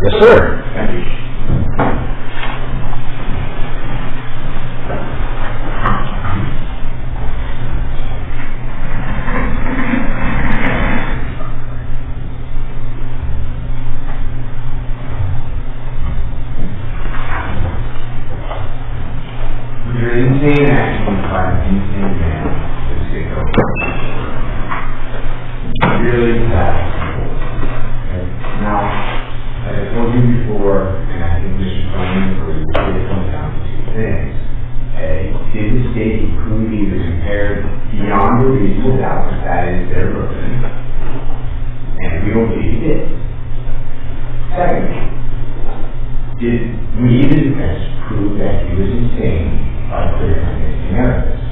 Yes, sir. Thank you. Your insane action by an insane man is sick of really bad. Okay. Now, as I told you before, and I think this is running for you, it comes down to two things. A, did the state prove he was impaired beyond a reasonable doubt that that is their burden? And we don't believe he did. Secondly, did we, the defense, prove that he was insane by clear and convincing evidence?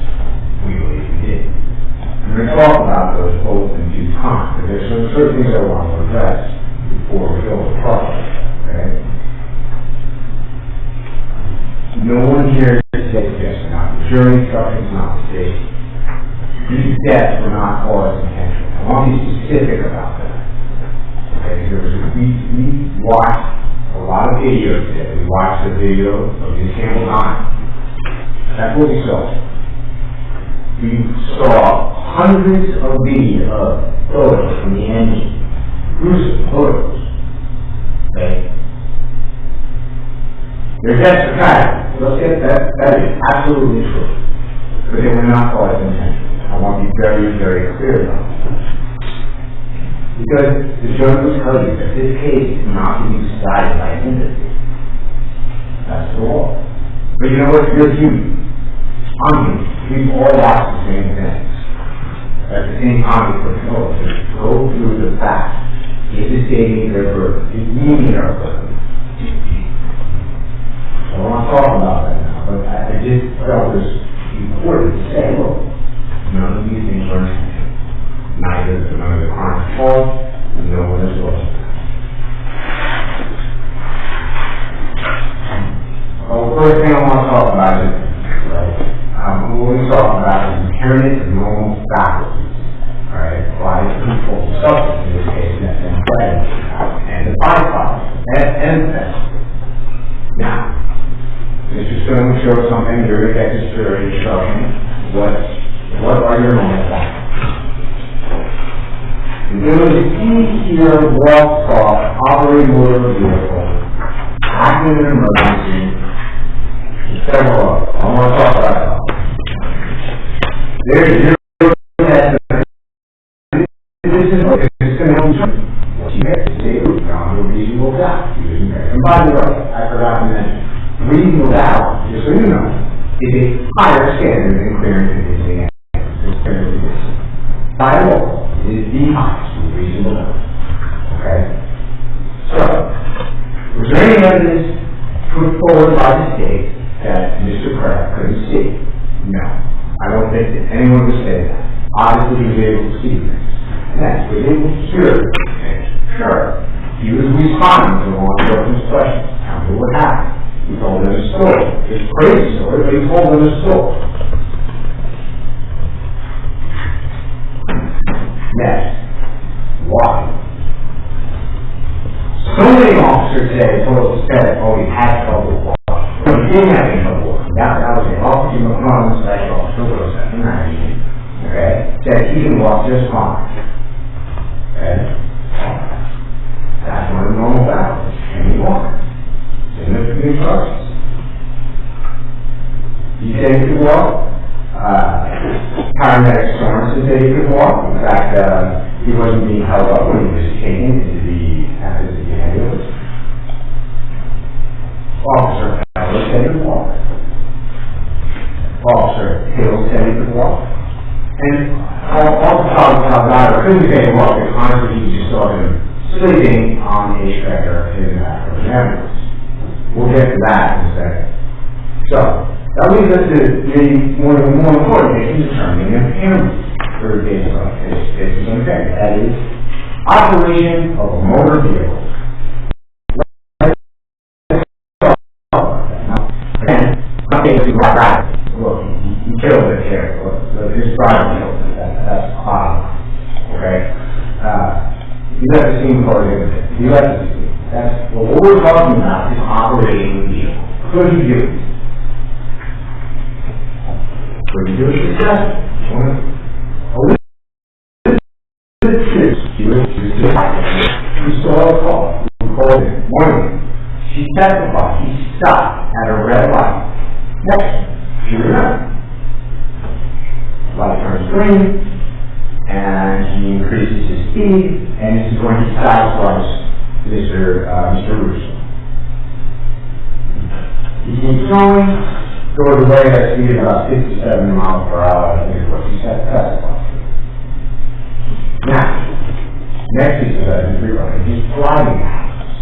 We believe we did. I'm going to talk about those both in due time, but there's some certain things I want to address before we go to trial. Okay? No one here says yes or not. The jury instructions not the state. These deaths were not caused intentionally. I want to be specific about that. Okay? We watched a lot of videos today. We watched the video of Ms. Campbell dying. That's what we saw. We saw hundreds of photos from the enemy. Gruesome photos. Okay? Their deaths are tragic. That is absolutely true. But they were not caused intentionally. I want to be very, very clear about that. Because the jury will tell you that this case is not to be decided by sympathy. That's the law. But you know what? You're human. I'm human. We've all watched the same things. At the same time, we put go through the facts. Is the state meet their burden? Is we meet our burden? I don't want to talk about that now, but I just felt it was important to say, look, none of these things are intentional. Neither is none of the crimes fault, and no one is lost. Well, the first thing I want to talk about is, what we're talking about is impairment of normal faculties, right? Applied to control substance, in this case, methamphetamine, and the byproduct, methamphetamine. Now, Mr. Stone will show something, you're going to get this jury instruction. What are your normal faculties? The ability to see, hear, walk, talk, operate motor vehicle, act in an emergency, several others. I want to talk about that. There's zero test. This is going to help you. What you have to say is beyond a reasonable doubt. And by the way, I forgot to mention, reasonable doubt, just so you know, is a higher standard than clear and convincing evidence. By law, it is the highest reasonable doubt. Okay? So, was there any evidence put forward by the state that Mr. Kraft couldn't see? No. I don't think that anyone would say that. Obviously, he was able to see things. And that's he was able to hear things. Sure. He was responding to law enforcement's questions. Tell me what happened. He told them a story. It's a crazy story, but he told them a story. Next. Why? So many officers today said, oh, he had trouble walking. No, he didn't have any trouble walking. That was it. Officer McClellan, Special Officer 030725, okay, said he can walk just fine. Okay? That's one of the normal faculties. Can he walk? Significant process. He said he could walk. Paramedic Sorensen said he could walk. In fact, he wasn't being held up when he was taken into the ambulance. Officer Fowler said he could walk. Officer Hill said he could walk. And Officer Fowler couldn't say he walked because honestly he just saw him sleeping on a stretcher in the back of an ambulance. We'll get to that in a second. So, that leads us to one of the more important issues determining impairment for a case like this. This is impairment. That is, operation of a motor vehicle. Again, not basically right. Look, he killed it here. So his driver killed it. That's odd. Okay? You left the scene before he left the scene. That's what we're talking about is operating the vehicle. What do you do? What do you do is successful. We saw a call. We called it morning. She testified. He stopped at a red light. Next, she remembered. Light turns green, and he increases his speed, and this is going to sideslice Mr. Russo. He keeps going, goes away at a speed of about 57 miles per hour, I think is what he said, testified. Now, next piece of evidence regarding his driving habits,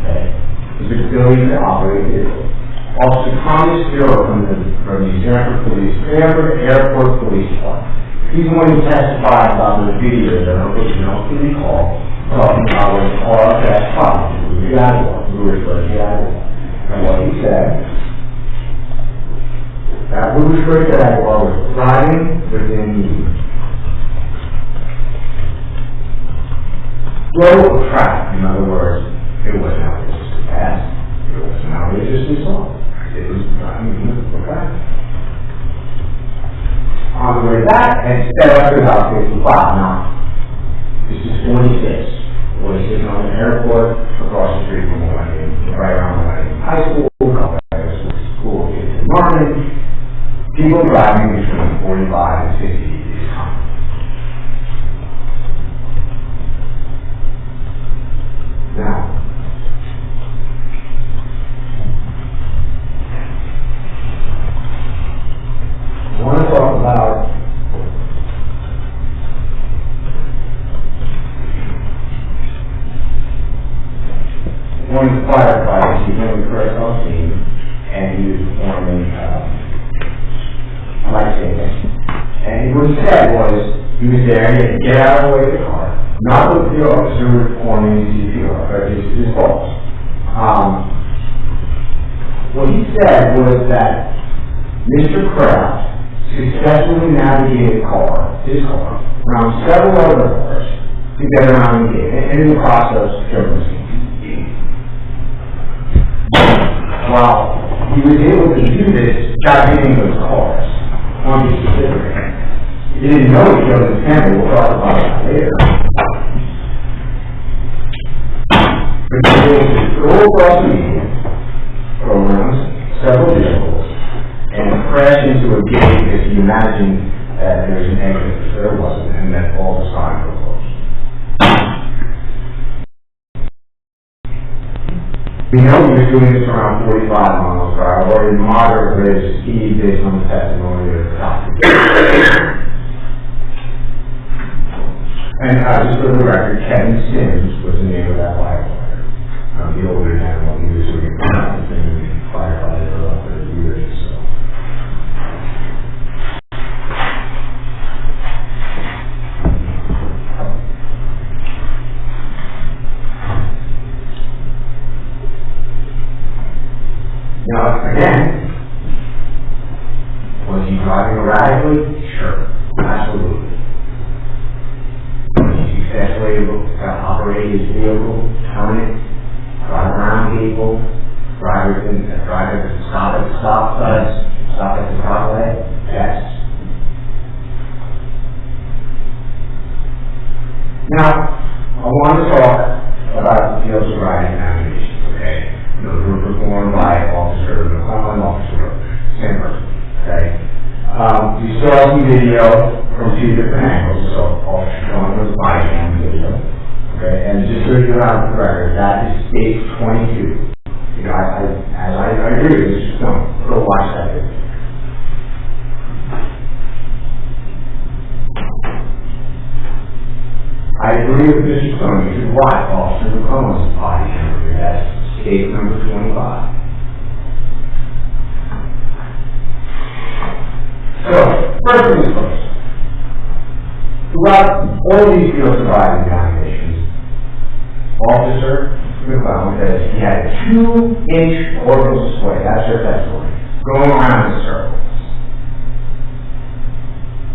okay, his ability to operate a vehicle. Officer Thomas Bureau from the Stanford Airport Police Department. He's the one who testified about the video that I hope you don't recall, talking about when the car crashed problems. It was a Jaguar, Louis Jaguar. And what he said, that Louis Jaguar was driving within you. Flow of traffic, in other words, it wasn't outrageously fast, it wasn't outrageously slow. It was driving for traffic. On the way back, and sped up to about 55. Now, this is 46. 46 on the airport, across the street from Millennium, right around Millennium High School, school in Martin. People driving between 45 and 60 degrees time. Now, I want to talk about one of the firefighters. He went to first on scene, and he was performing life-saving. And what he said was, he was there, he had to get out of the way of the car, not with the officer who was performing his CPR, but his boss. What he said was that Mr. Kraft successfully navigated his car, around several other cars to get around the gate, and in the process, killed the scene. While he was able to do this, without hitting those cars, on his specific. He didn't know he killed his family, we'll talk about that later. But he was able to go across the median, go around several vehicles, and crash into a gate because he imagined that there was an exit, but there wasn't, and that all the signs were closed. We know he was doing this around 45 miles per hour, or in moderate rate of speed based on the testimony of the doctor. And just for the record, Kevin Sims was the name of that firefighter. The older than what he was doing firefighter for about 30 years or so. Now, again, was he driving erratically? Sure, absolutely. Was he successfully able to operate his vehicle, turn it, drive around people, drive at the stop at the stop signs, stop at the stoplight? Yes. Now, I want to talk about the field sobriety examinations, okay? Those were performed by Officer McClellan, Officer Simmers, okay? You saw some video from two different angles, so Officer McClellan was body cam video, okay? And just so you have the record, that is stage 22. You know, as I agree with you, just go watch that video. I agree with Mr. Stone, you should watch Officer McClellan's body cam video. That's stage number 25. So, first things first. Throughout all these field sobriety examinations, Officer McClellan says he had a 2-inch orbital display, that's her testimony, going around in circles.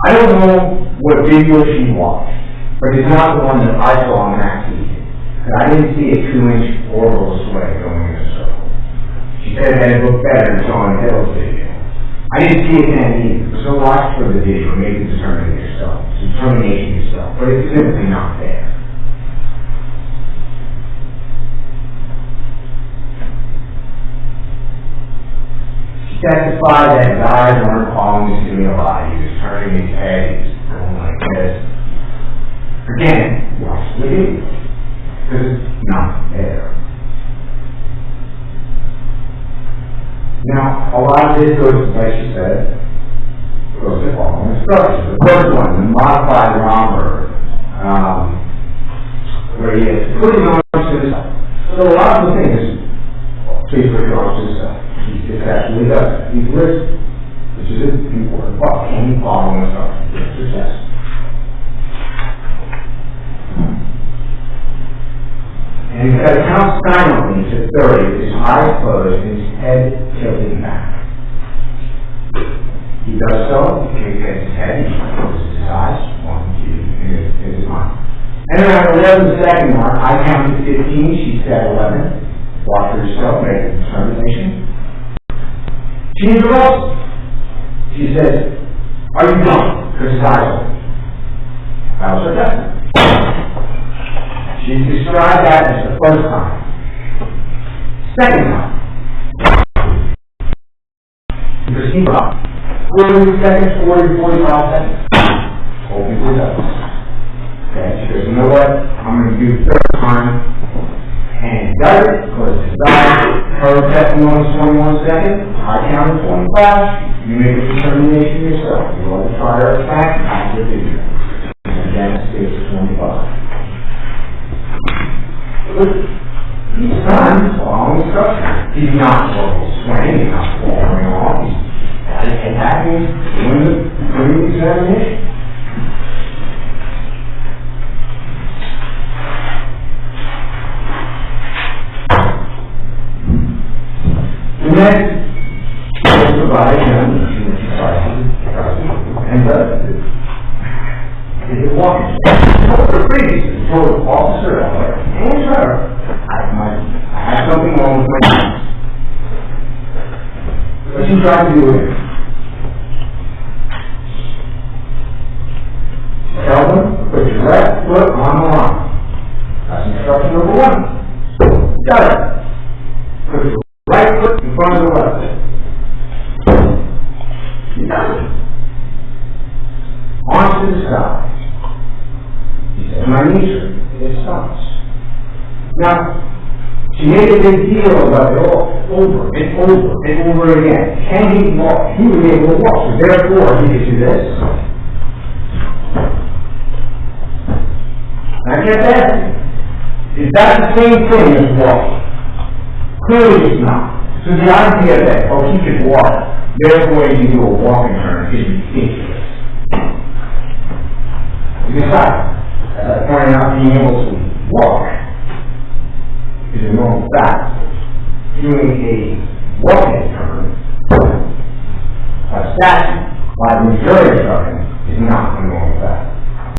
I don't know what video she watched, but it's not the one that I saw on that TV. And I didn't see a 2-inch orbital sway going in a circle. She said that it looked better than Sean Hill's video. I didn't see it then either. So watch for the video, make the determination yourself. But it's simply not there. She testified that his eyes weren't following his stimuli. He was turning his head, he was going like this. Again, watch the video. Because it's not there. Now, a lot of this goes, like she said, goes to following instructions. The first one, the modified romper, where he has put his arms to the side. So a lot of the things, please put your arms to the side. He actually does that. He's listening, which is important. But can he follow instructions? Yes. And he's got to count silently to 30 with his eyes closed and his head tilted back. He does so, he gets his head, he closes his eyes, 1, 2, in his mind. And around the 11-second mark, I counted 15, she said 11. Watch for yourself, make a determination. She interrupts. She says, are you done? Because his eyes open. I was her definitely. She described that as the first time. Second time. He proceeded up. 40 seconds, 40, 45 seconds. Opens his eyes. Okay, she goes, you know what? I'm going to do the third time. And he does it, closes his eyes. Her testimony is 21 seconds. I counted 25. You make a determination yourself. You want to try her back, I will do it. And then it's 25. He's not following instructions. He's not swaying, he's not falling off. He's attacking, doing the examination. The next is provide him and is it walking? The previous told the officer and her, I have something wrong with my hands. What she tried to do with it? Tell them, put your left foot on the line. That's instruction number 1. Got it. Put your right foot in front of the left. You got it. On to the side. He said, my knees hurt. It stops. Now, she made a big deal about it over and over again. Can he walk? He was able to walk, so therefore he could do this. I kept asking, is that the same thing as walking? Clearly it's not. So the idea that, he could walk, therefore he can do a walking turn is ridiculous. Besides, as I pointed out, being able to walk is a normal fact. Doing a walking turn, a statute, by the majority of it, is not a normal fact.